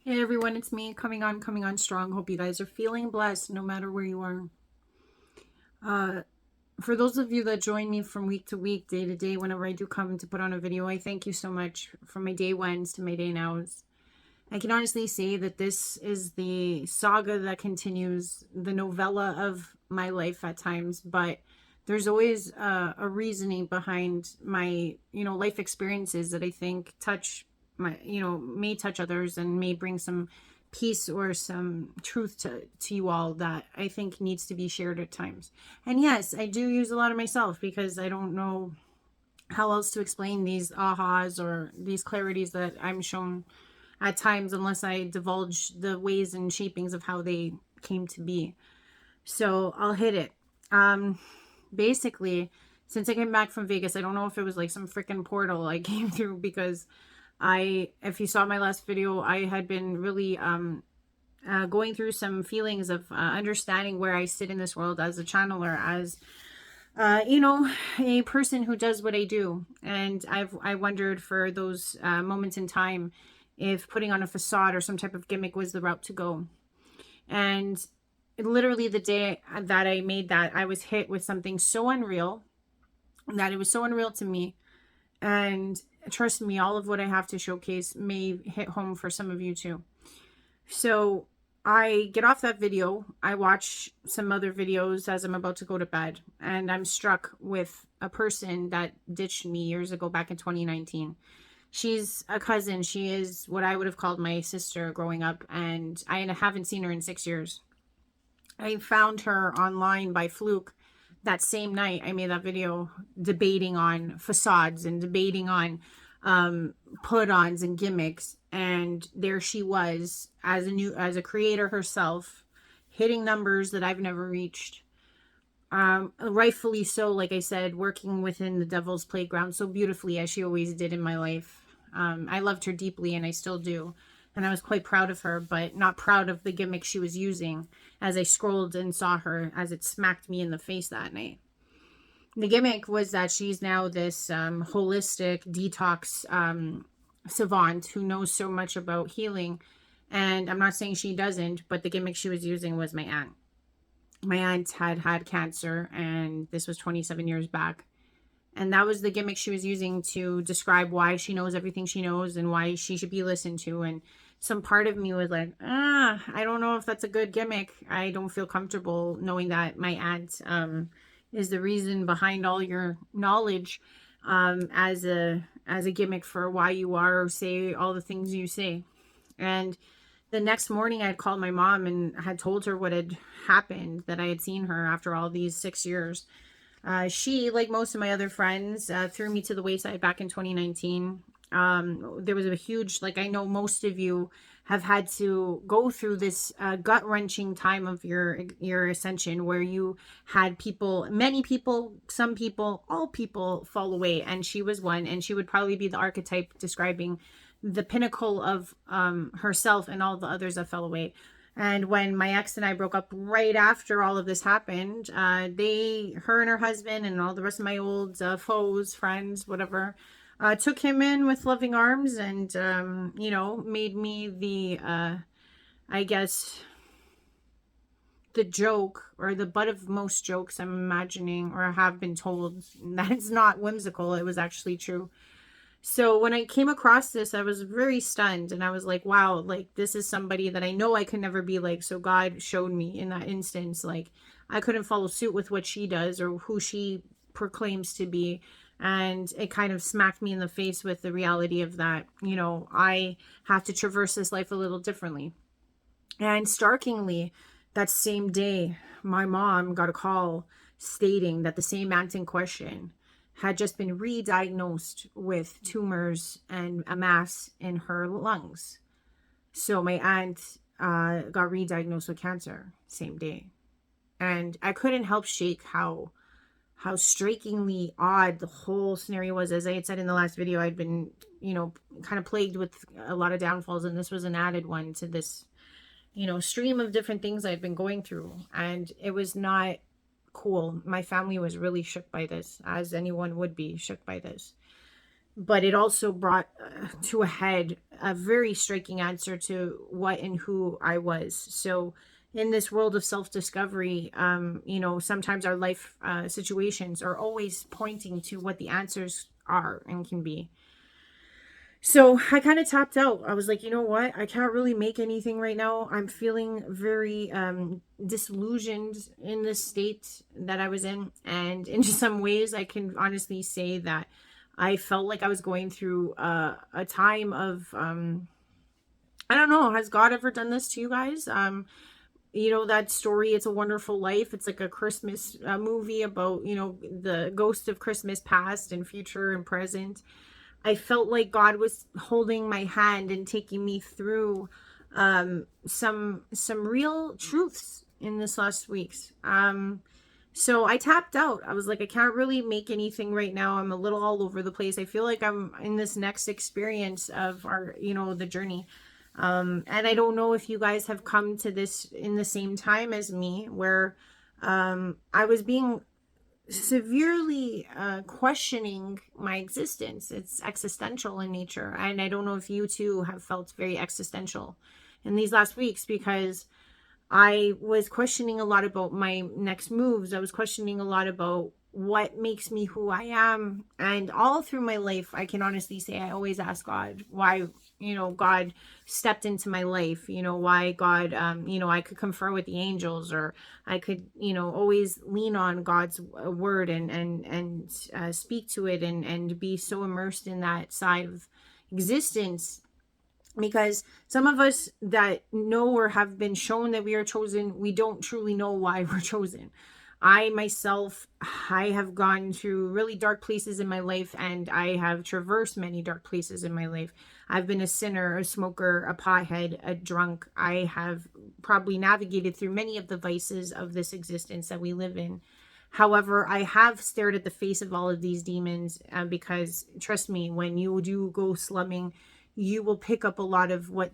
Hey everyone, it's me coming on strong. Hope you guys are feeling blessed no matter where you are. Uh, for those of you that join me from week to week, day to day, whenever I do come to put on a video, I thank you so much from my day ones to my day nows. I can honestly say that this is the saga that continues, the novella of my life at times, but there's always a reasoning behind my, life experiences that I think touch may touch others and may bring some peace or some truth to you all that I think needs to be shared at times. And yes, I do use a lot of myself because I don't know how else to explain these ahas or these clarities that I'm shown at times unless I divulge the ways and shapings of how they came to be. So I'll hit it. Um, Basically, since I came back from Vegas, I don't know if it was like some freaking portal I came through because if you saw my last video, I had been really going through some feelings of understanding where I sit in this world as a channeler, as a person who does what I do. And I wondered for those moments in time if putting on a facade or some type of gimmick was the route to go. And literally the day that I made that, I was hit with something so unreal that it was so unreal to me. And trust me, all of what I have to showcase may hit home for some of you too. So I get off that video. I watch some other videos as I'm about to go to bed. And I'm struck with a person that ditched me years ago back in 2019. She's a cousin. She is what I would have called my sister growing up. And I haven't seen her in 6 years. I found her online by fluke that same night. I made that video debating on facades and debating on put-ons and gimmicks, and there she was as a creator herself, hitting numbers that I've never reached. Rightfully so, like I said, working within the devil's playground so beautifully as she always did in my life. I loved her deeply and I still do. And I was quite proud of her, but not proud of the gimmick she was using as I scrolled and saw her as it smacked me in the face that night. The gimmick was that she's now this holistic detox savant who knows so much about healing. And I'm not saying she doesn't, but the gimmick she was using was my aunt. My aunt had cancer, and this was 27 years back. And that was the gimmick she was using to describe why she knows everything she knows and why she should be listened to. And some part of me was like, I don't know if that's a good gimmick. I don't feel comfortable knowing that my aunt is the reason behind all your knowledge as a gimmick for why you are or say all the things you say. And the next morning I had called my mom and had told her what had happened, that I had seen her after all these 6 years. She, like most of my other friends, threw me to the wayside back in 2019. There was a huge, like, I know most of you have had to go through this gut-wrenching time of your ascension, where you had people, many people, some people, all people fall away, and she was one, and she would probably be the archetype describing the pinnacle of herself and all the others that fell away. And when my ex and I broke up right after all of this happened, her and her husband and all the rest of my old foes, friends, whatever, took him in with loving arms and, made me I guess, the joke or the butt of most jokes I'm imagining or have been told. That's not whimsical. It was actually true. So when I came across this, I was very stunned, and I was like, wow, like, this is somebody that I know I could never be like. So God showed me in that instance, like, I couldn't follow suit with what she does or who she proclaims to be. And it kind of smacked me in the face with the reality of that, I have to traverse this life a little differently. And starkingly, that same day, my mom got a call stating that the same aunt in question had just been re-diagnosed with tumors and a mass in her lungs. So my aunt got re-diagnosed with cancer same day. And I couldn't help shake how strikingly odd the whole scenario was. As I had said in the last video, I'd been, kind of plagued with a lot of downfalls, and this was an added one to this, stream of different things I'd been going through. And it was not cool. My family was really shook by this, as anyone would be shook by this. but it also brought to a head a very striking answer to what and who I was. So in this world of self-discovery, sometimes our life situations are always pointing to what the answers are and can be. So I kind of tapped out. I was like, you know what? I can't really make anything right now. I'm feeling very disillusioned in the state that I was in. And in some ways, I can honestly say that I felt like I was going through a time of, I don't know, has God ever done this to you guys? That story, It's a Wonderful Life. It's like a Christmas movie about, the ghost of Christmas past and future and present. I felt like God was holding my hand and taking me through some real truths in this last weeks. So I tapped out. I was like, I can't really make anything right now. I'm a little all over the place. I feel like I'm in this next experience of our, the journey. And I don't know if you guys have come to this in the same time as me, where I was being severely questioning my existence. It's existential in nature. And I don't know if you too have felt very existential in these last weeks, because I was questioning a lot about my next moves. I was questioning a lot about what makes me who I am. And all through my life, I can honestly say I always ask God why, God stepped into my life, why God, I could confer with the angels, or I could, always lean on God's word and speak to it and be so immersed in that side of existence. Because some of us that know or have been shown that we are chosen, we don't truly know why we're chosen. I myself, I have gone through really dark places in my life, and I have traversed many dark places in my life. I've been a sinner, a smoker, a pothead, a drunk. I have probably navigated through many of the vices of this existence that we live in. However, I have stared at the face of all of these demons because, trust me, when you do go slumming, you will pick up a lot of what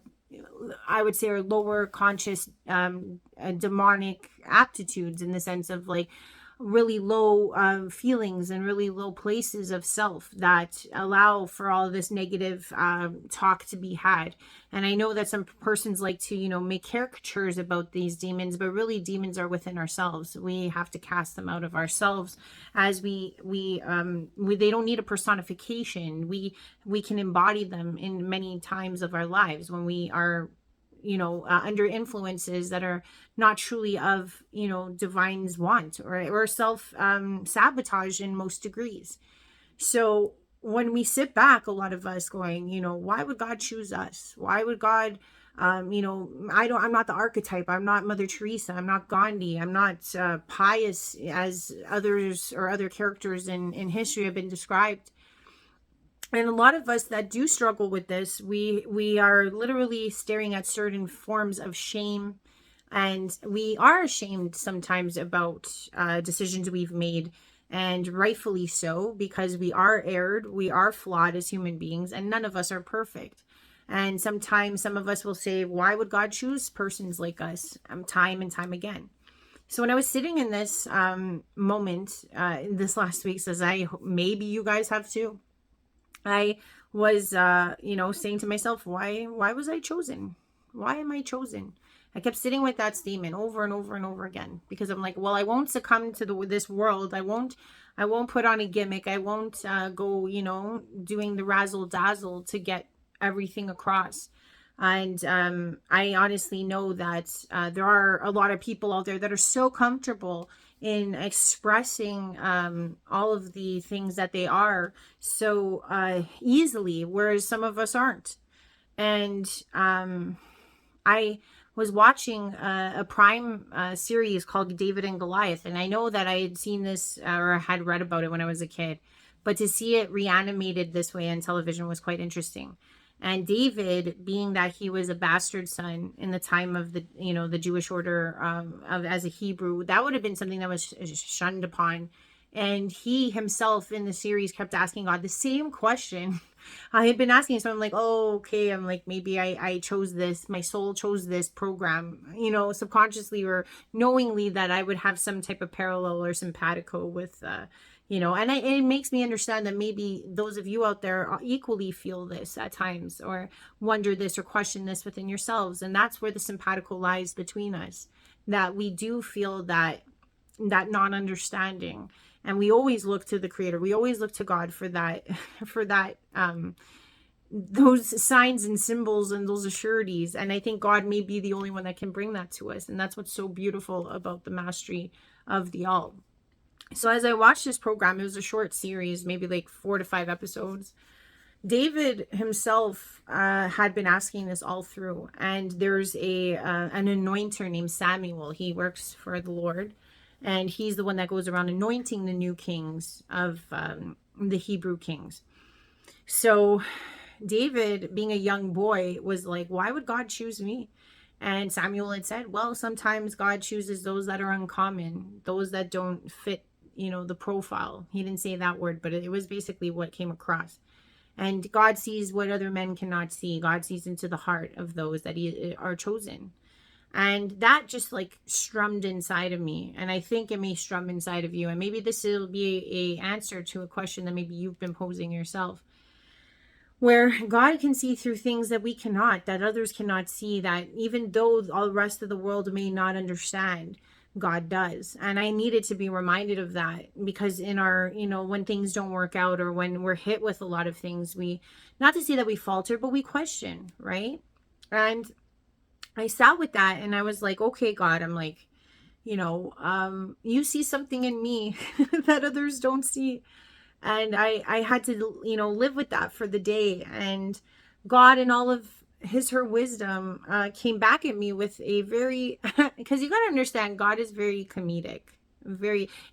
I would say are lower conscious demonic aptitudes, in the sense of like really low feelings and really low places of self that allow for all this negative talk to be had. And I know that some persons like to, make caricatures about these demons, but really demons are within ourselves. We have to cast them out of ourselves, as we they don't need a personification. We can embody them in many times of our lives when we are under influences that are not truly of divine's want, or self sabotage in most degrees. So when we sit back, a lot of us going, why would God choose us? Why would God I'm not the archetype. I'm not Mother Teresa. I'm not Gandhi. I'm not pious as others or other characters in history have been described. And a lot of us that do struggle with this, we are literally staring at certain forms of shame, and we are ashamed sometimes about decisions we've made, and rightfully so, because we are erred, we are flawed as human beings, and none of us are perfect. And sometimes some of us will say, why would God choose persons like us time and time again? So when I was sitting in this moment in this last week, as maybe you guys have too, I was, saying to myself, why was I chosen? Why am I chosen? I kept sitting with that statement over and over and over again, because I'm like, well, I won't succumb to this world. I won't put on a gimmick. I won't go, doing the razzle dazzle to get everything across. And I honestly know that there are a lot of people out there that are so comfortable in expressing all of the things that they are so easily, whereas some of us aren't. And I was watching a Prime series called David and Goliath, and I know that I had seen this or had read about it when I was a kid, but to see it reanimated this way on television was quite interesting. And David, being that he was a bastard son in the time of the Jewish order of as a Hebrew, that would have been something that was shunned upon. And he himself in the series kept asking God the same question I had been asking. So I'm like, oh, okay. I'm like, maybe I chose this. My soul chose this program, subconsciously or knowingly, that I would have some type of parallel or simpatico with, And it makes me understand that maybe those of you out there equally feel this at times, or wonder this, or question this within yourselves. And that's where the simpatico lies between us, that we do feel that non-understanding, and we always look to the Creator, we always look to God for that for that those signs and symbols and those assurities. And I think God may be the only one that can bring that to us, and that's what's so beautiful about the mastery of the all. So as I watched this program, it was a short series, maybe like 4 to 5 episodes. David himself had been asking this all through, and there's an anointer named Samuel. He works for the Lord, and he's the one that goes around anointing the new kings of the Hebrew kings. So David, being a young boy, was like, why would God choose me? And Samuel had said, well, sometimes God chooses those that are uncommon, those that don't fit, the profile. He didn't say that word, but it was basically what came across. And God sees what other men cannot see. God sees into the heart of those that are chosen. And that just like strummed inside of me. And I think it may strum inside of you. And maybe this will be a answer to a question that maybe you've been posing yourself, where God can see through things that we cannot, that others cannot see, that even though all the rest of the world may not understand, God does. And I needed to be reminded of that, because in our, when things don't work out, or when we're hit with a lot of things, not to say that we falter, but we question, right? And I sat with that, and I was like, okay, God, I'm like, you see something in me that others don't see. And I had to, live with that for the day. And God, in all of her wisdom, came back at me with a very, because you got to understand, God is very comedic.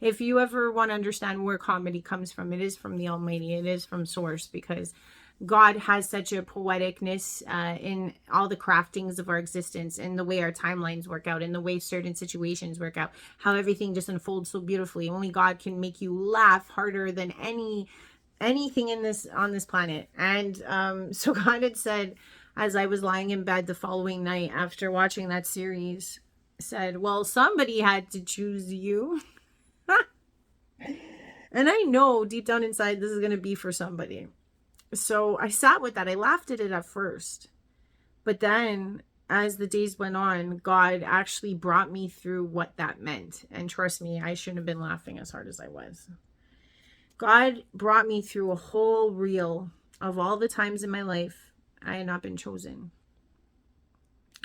If you ever want to understand where comedy comes from, it is from the Almighty. It is from Source, because God has such a poeticness in all the craftings of our existence, and the way our timelines work out, and the way certain situations work out, how everything just unfolds so beautifully. Only God can make you laugh harder than anything on this planet. And so God had said, as I was lying in bed the following night after watching that series, said, well, somebody had to choose you. And I know deep down inside this is going to be for somebody. So I sat with that. I laughed at it at first. But then as the days went on, God actually brought me through what that meant. And trust me, I shouldn't have been laughing as hard as I was. God brought me through a whole reel of all the times in my life I had not been chosen.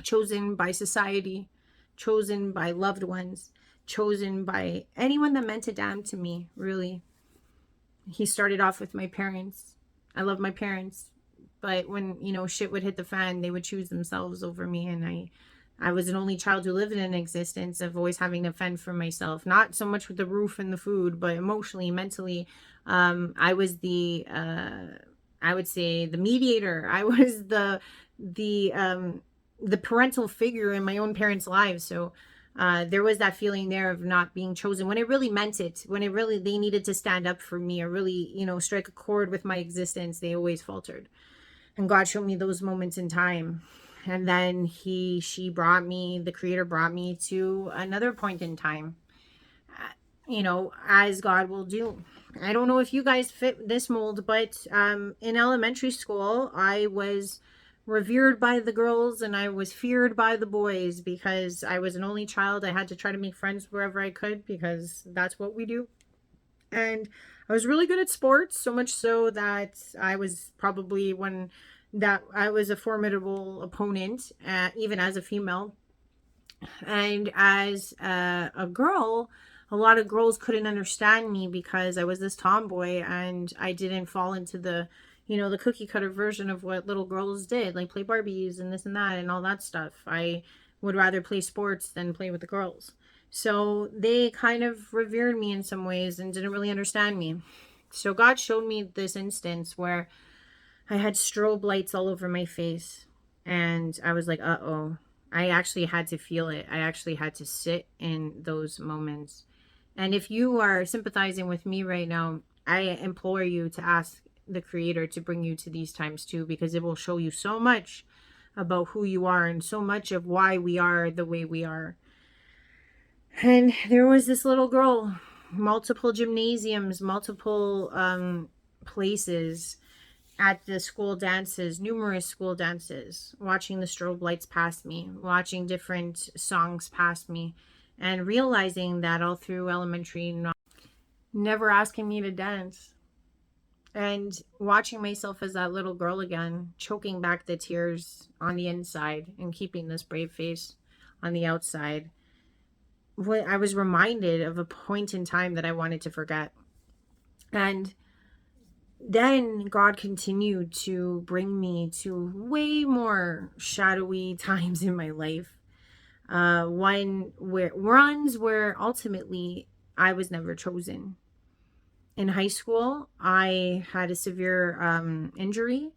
Chosen by society, chosen by loved ones, chosen by anyone that meant a damn to me, really. He started off with my parents. I love my parents, but when, shit would hit the fan, they would choose themselves over me. And I was an only child who lived in an existence of always having to fend for myself, not so much with the roof and the food, but emotionally, mentally. I was I would say the mediator. I was the parental figure in my own parents' lives. So there was that feeling there of not being chosen when it really meant it, when it really, they needed to stand up for me, or really, strike a chord with my existence. They always faltered. And God showed me those moments in time. And then she brought me, the Creator brought me to another point in time, as God will do. I don't know if you guys fit this mold, but in elementary school, I was revered by the girls and I was feared by the boys, because I was an only child. I had to try to make friends wherever I could, because that's what we do. And I was really good at sports, so much so that I was probably I was a formidable opponent, even as a female. And as a girl, a lot of girls couldn't understand me, because I was this tomboy and I didn't fall into the cookie cutter version of what little girls did, like play Barbies and this and that and all that stuff. I would rather play sports than play with the girls. So they kind of revered me in some ways and didn't really understand me. So God showed me this instance where I had strobe lights all over my face, and I was like, uh-oh. I actually had to feel it. I actually had to sit in those moments. And if you are sympathizing with me right now, I implore you to ask the Creator to bring you to these times too, because it will show you so much about who you are and so much of why we are the way we are. And there was this little girl multiple gymnasiums, multiple places at the school dances, numerous school dances, watching the strobe lights past me, watching different songs past me, and realizing that all through elementary, never asking me to dance. And watching myself as that little girl again, choking back the tears on the inside and keeping this brave face on the outside. I was reminded of a point in time that I wanted to forget. And then God continued to bring me to way more shadowy times in my life. One where runs where ultimately I was never chosen. In high school, I had a severe injury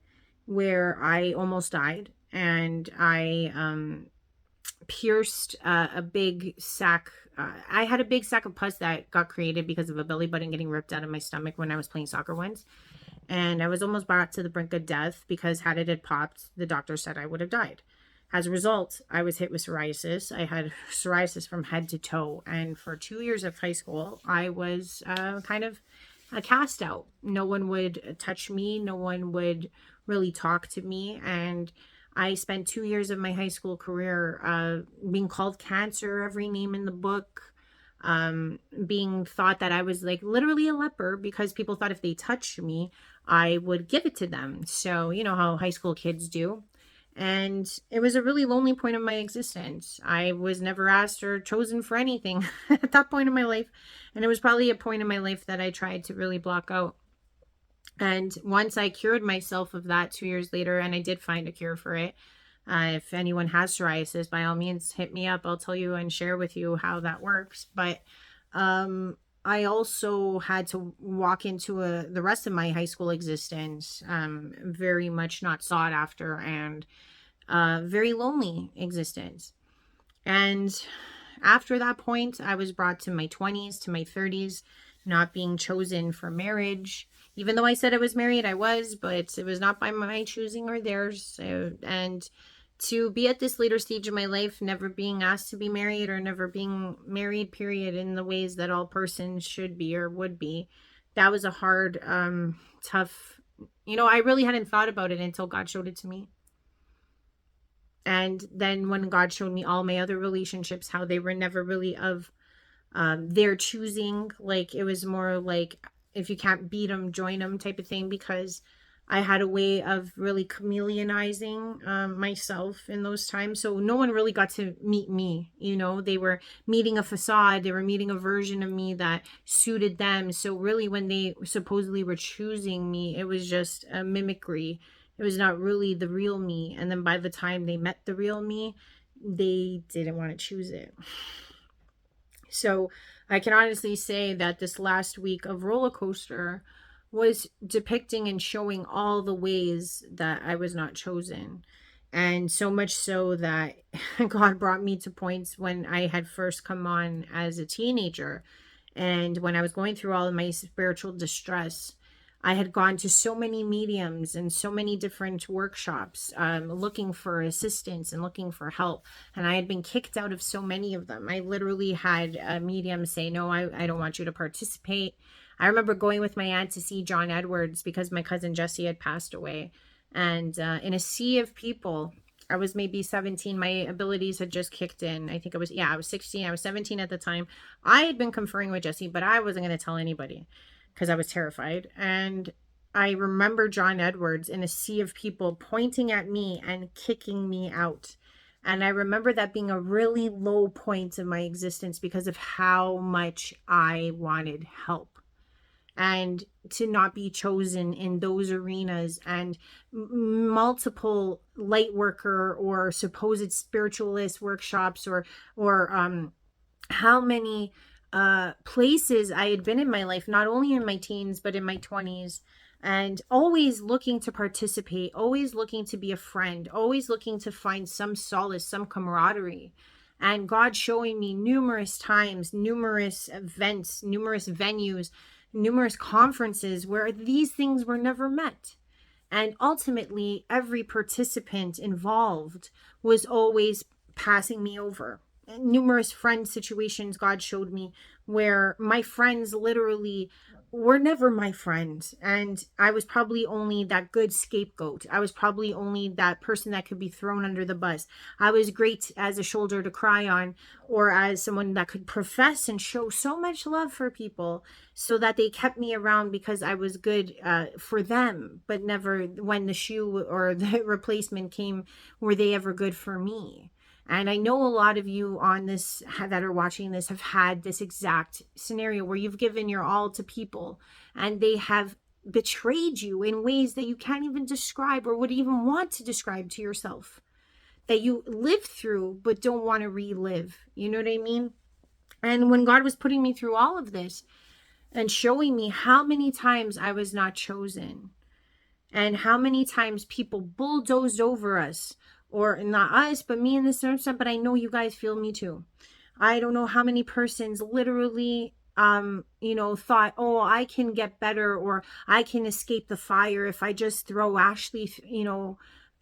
where I almost died, and I pierced a big sack. I had a big sack of pus that got created because of a belly button getting ripped out of my stomach when I was playing soccer once. And I was almost brought to the brink of death because had it had popped, the doctor said I would have died. As a result, I was hit with psoriasis. I had psoriasis from head to toe. And for 2 years of high school, I was kind of a cast out. No one would touch me. No one would really talk to me. And I spent 2 years of my high school career being called cancer, every name in the book, being thought that I was like literally a leper because people thought if they touched me, I would give it to them. So, you know how high school kids do. And it was a really lonely point of my existence. I was never asked or chosen for anything at that point in my life. And it was probably a point in my life that I tried to really block out. And once I cured myself of that 2 years later, and I did find a cure for it. If anyone has psoriasis, by all means, hit me up. I'll tell you and share with you how that works. But I also had to walk into the rest of my high school existence, very much not sought after and very lonely existence. And after that point, I was brought to my 20s, to my 30s, not being chosen for marriage. Even though I said I was married, I was, but it was not by my choosing or theirs. And to be at this later stage of my life, never being asked to be married or never being married, period, in the ways that all persons should be or would be, that was a hard, tough, I really hadn't thought about it until God showed it to me. And then when God showed me all my other relationships, how they were never really of their choosing, like it was more like if you can't beat them, join them type of thing, because I had a way of really chameleonizing myself in those times. So no one really got to meet me. They were meeting a facade. They were meeting a version of me that suited them. So really when they supposedly were choosing me, it was just a mimicry. It was not really the real me. And then by the time they met the real me, they didn't want to choose it. So I can honestly say that this last week of roller coaster was depicting and showing all the ways that I was not chosen. And so much so that God brought me to points when I had first come on as a teenager. And when I was going through all of my spiritual distress, I had gone to so many mediums and so many different workshops, looking for assistance and looking for help. And I had been kicked out of so many of them. I literally had a medium say, no, I don't want you to participate. I remember going with my aunt to see John Edwards because my cousin Jesse had passed away. And in a sea of people, I was maybe 17. My abilities had just kicked in. I think I was 16. I was 17 at the time. I had been conferring with Jesse, but I wasn't going to tell anybody because I was terrified. And I remember John Edwards in a sea of people pointing at me and kicking me out. And I remember that being a really low point in my existence because of how much I wanted help. And to not be chosen in those arenas, and multiple light worker or supposed spiritualist workshops, or how many places I had been in my life, not only in my teens, but in my 20s, and always looking to participate, always looking to be a friend, always looking to find some solace, some camaraderie. And God showing me numerous times, numerous events, numerous venues, numerous conferences where these things were never met. And ultimately, every participant involved was always passing me over, numerous friend situations God showed me where my friends literally were never my friends, and I was probably only that good scapegoat. I was probably only that person that could be thrown under the bus. I was great as a shoulder to cry on, or as someone that could profess and show so much love for people, so that they kept me around because I was good for them, but never when the shoe or the replacement came were they ever good for me. And I know a lot of you on this that are watching this have had this exact scenario where you've given your all to people and they have betrayed you in ways that you can't even describe or would even want to describe to yourself, that you lived through but don't want to relive. You know what I mean? And when God was putting me through all of this and showing me how many times I was not chosen, and how many times people bulldozed over us, or not us, but me in this sense, but I know you guys feel me too. I don't know how many persons literally thought, oh, I can get better, or I can escape the fire if I just throw Ashley,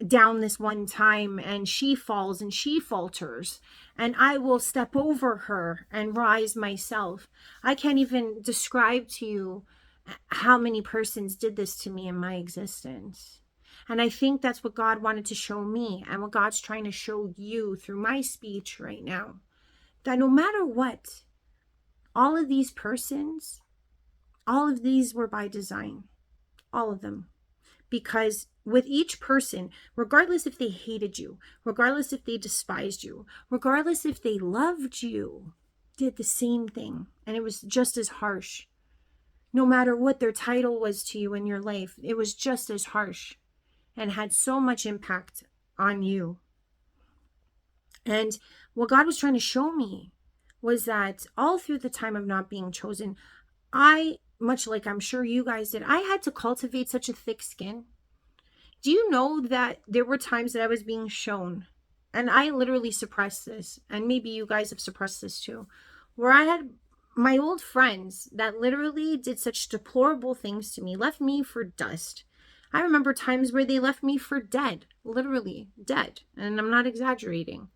down this one time and she falls and she falters, and I will step over her and rise myself. I can't even describe to you how many persons did this to me in my existence. And I think that's what God wanted to show me, and what God's trying to show you through my speech right now. That no matter what, all of these persons, all of these were by design. All of them. Because with each person, regardless if they hated you, regardless if they despised you, regardless if they loved you, did the same thing. And it was just as harsh. No matter what their title was to you in your life, it was just as harsh and had so much impact on you. And what God was trying to show me was that all through the time of not being chosen, I, much like I'm sure you guys did, I had to cultivate such a thick skin. Do you know that there were times that I was being shown, and I literally suppressed this, and maybe you guys have suppressed this too, where I had my old friends that literally did such deplorable things to me, left me for dust. I remember times where they left me for dead, literally dead, and I'm not exaggerating.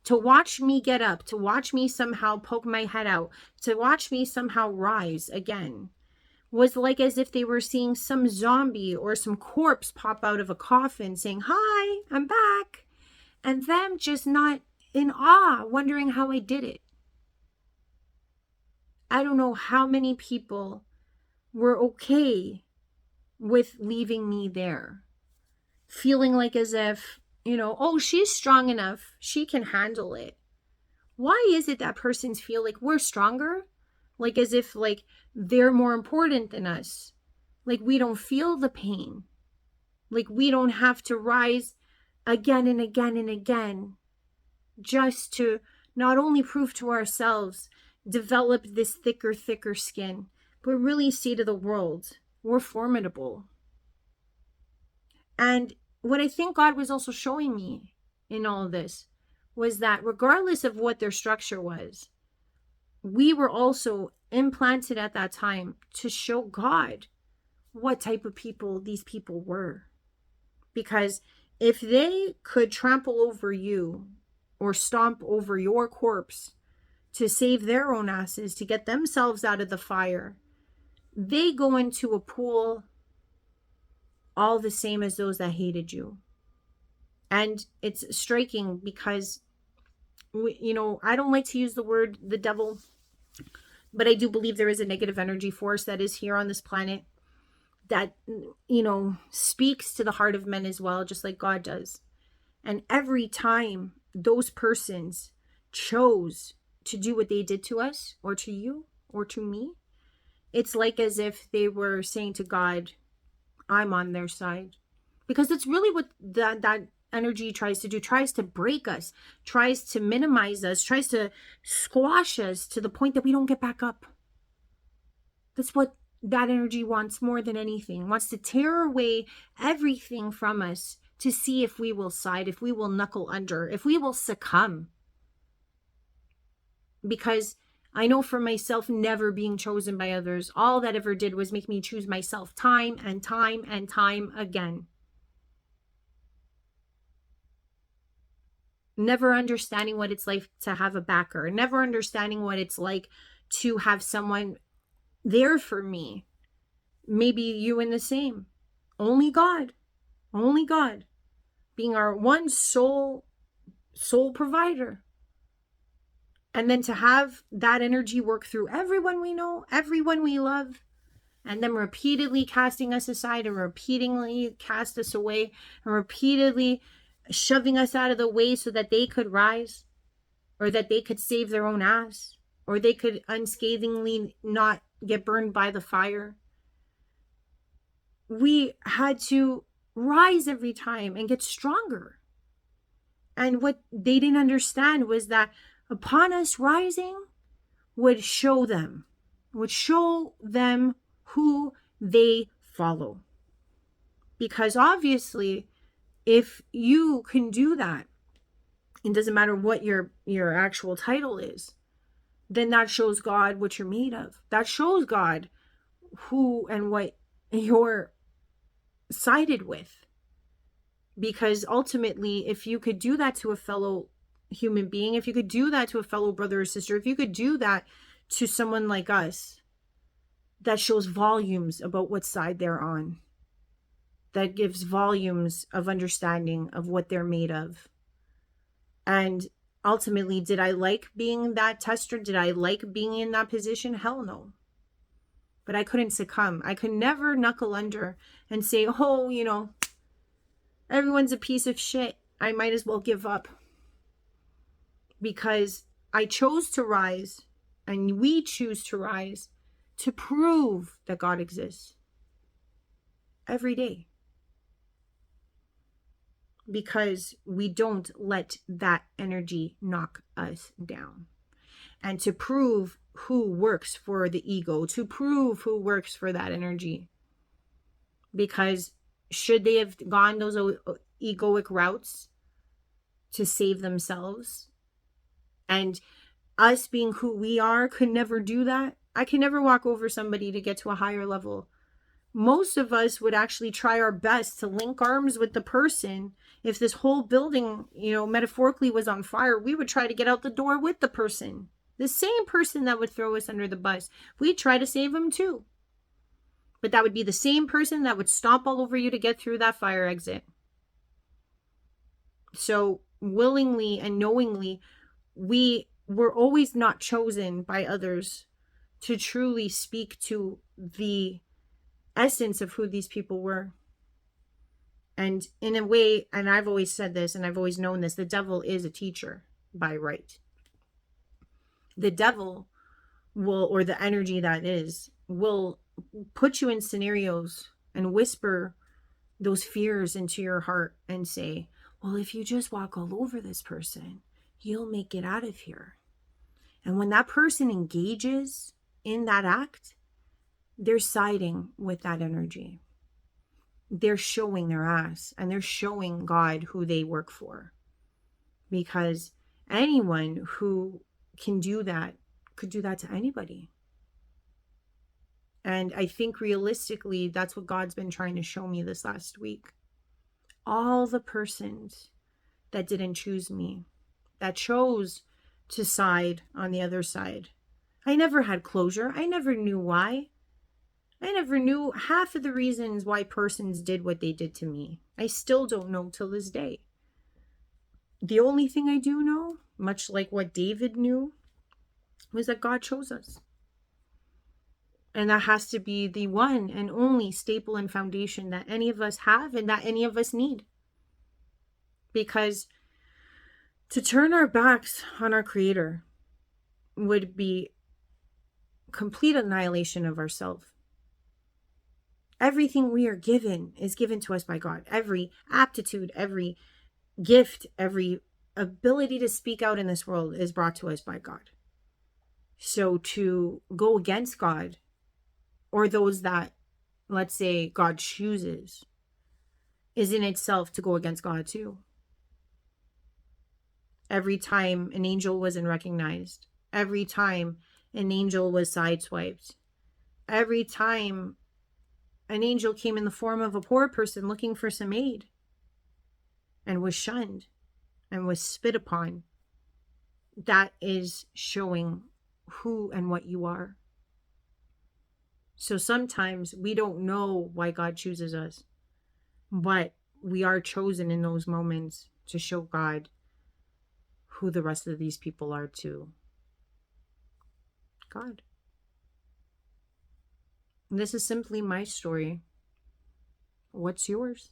To watch me get up, to watch me somehow poke my head out, to watch me somehow rise again, was like as if they were seeing some zombie or some corpse pop out of a coffin saying, "Hi, I'm back." And them just not in awe, wondering how I did it. I don't know how many people were okay with leaving me there, feeling like as if, oh, she's strong enough, she can handle it. Why is it that persons feel like we're stronger? Like as if like they're more important than us. Like we don't feel the pain. Like we don't have to rise again and again and again just to not only prove to ourselves, develop this thicker skin, but really say to the world, we're formidable. And what I think God was also showing me in all of this was that regardless of what their structure was, we were also implanted at that time to show God what type of people these people were. Because if they could trample over you or stomp over your corpse to save their own asses, to get themselves out of the fire, they go into a pool all the same as those that hated you. And it's striking because, I don't like to use the word the devil, but I do believe there is a negative energy force that is here on this planet that, speaks to the heart of men as well, just like God does. And every time those persons chose to do what they did to us or to you or to me, it's like as if they were saying to God, I'm on their side. Because it's really what that energy tries to do, tries to break us, tries to minimize us, tries to squash us to the point that we don't get back up. That's what that energy wants more than anything. It wants to tear away everything from us to see if we will side, if we will knuckle under, if we will succumb. Because I know for myself, never being chosen by others, all that ever did was make me choose myself time and time and time again. never understanding what it's like to have a backer, never understanding what it's like to have someone there for me. Maybe you in the same. Only God being our one sole provider. And then to have that energy work through everyone we know, everyone we love, and them repeatedly casting us aside and repeatedly cast us away and repeatedly shoving us out of the way so that they could rise, or that they could save their own ass, or they could unscathingly not get burned by the fire. We had to rise every time and get stronger. And what they didn't understand was that upon us rising would show them who they follow. Because obviously, if you can do that, it doesn't matter what your actual title is, then that shows God what you're made of. That shows God who and what you're sided with. Because ultimately, if you could do that to a fellow human being, if you could do that to a fellow brother or sister, if you could do that to someone like us, that shows volumes about what side they're on. That gives volumes of understanding of what they're made of. And ultimately, did I like being that tester? Did I like being in that position? Hell no. But I couldn't succumb. I could never knuckle under and say, oh, everyone's a piece of shit. I might as well give up. Because I chose to rise, and we choose to rise, to prove that God exists. Every day. Because we don't let that energy knock us down. And to prove who works for the ego, to prove who works for that energy. Because should they have gone those egoic routes to save themselves, and us being who we are could never do that? I can never walk over somebody to get to a higher level. Most of us would actually try our best to link arms with the person. If this whole building, metaphorically was on fire, we would try to get out the door with the person. The same person that would throw us under the bus. We'd try to save them too. But that would be the same person that would stomp all over you to get through that fire exit. So willingly and knowingly, we were always not chosen by others to truly speak to the essence of who these people were. And in a way, and I've always said this and I've always known this, the devil is a teacher by right. The devil will, or the energy that is, will put you in scenarios and whisper those fears into your heart and say, well, if you just walk all over this person, you'll make it out of here. And when that person engages in that act, they're siding with that energy. They're showing their ass, and they're showing God who they work for. Because anyone who can do that could do that to anybody. And I think realistically, that's what God's been trying to show me this last week. All the persons that didn't choose me, that chose to side on the other side. I never had closure. I never knew why. I never knew half of the reasons why persons did what they did to me. I still don't know till this day. The only thing I do know, much like what David knew, was that God chose us. And that has to be the one and only staple and foundation that any of us have and that any of us need. Because to turn our backs on our Creator would be complete annihilation of ourselves. Everything we are given is given to us by God. Every aptitude, every gift, every ability to speak out in this world is brought to us by God. So to go against God, or those that, let's say, God chooses, is in itself to go against God too. Every time an angel wasn't recognized, every time an angel was sideswiped, every time an angel came in the form of a poor person looking for some aid and was shunned, and was spit upon, that is showing who and what you are. So sometimes we don't know why God chooses us, but we are chosen in those moments to show God who the rest of these people are to God. This is simply my story. What's yours?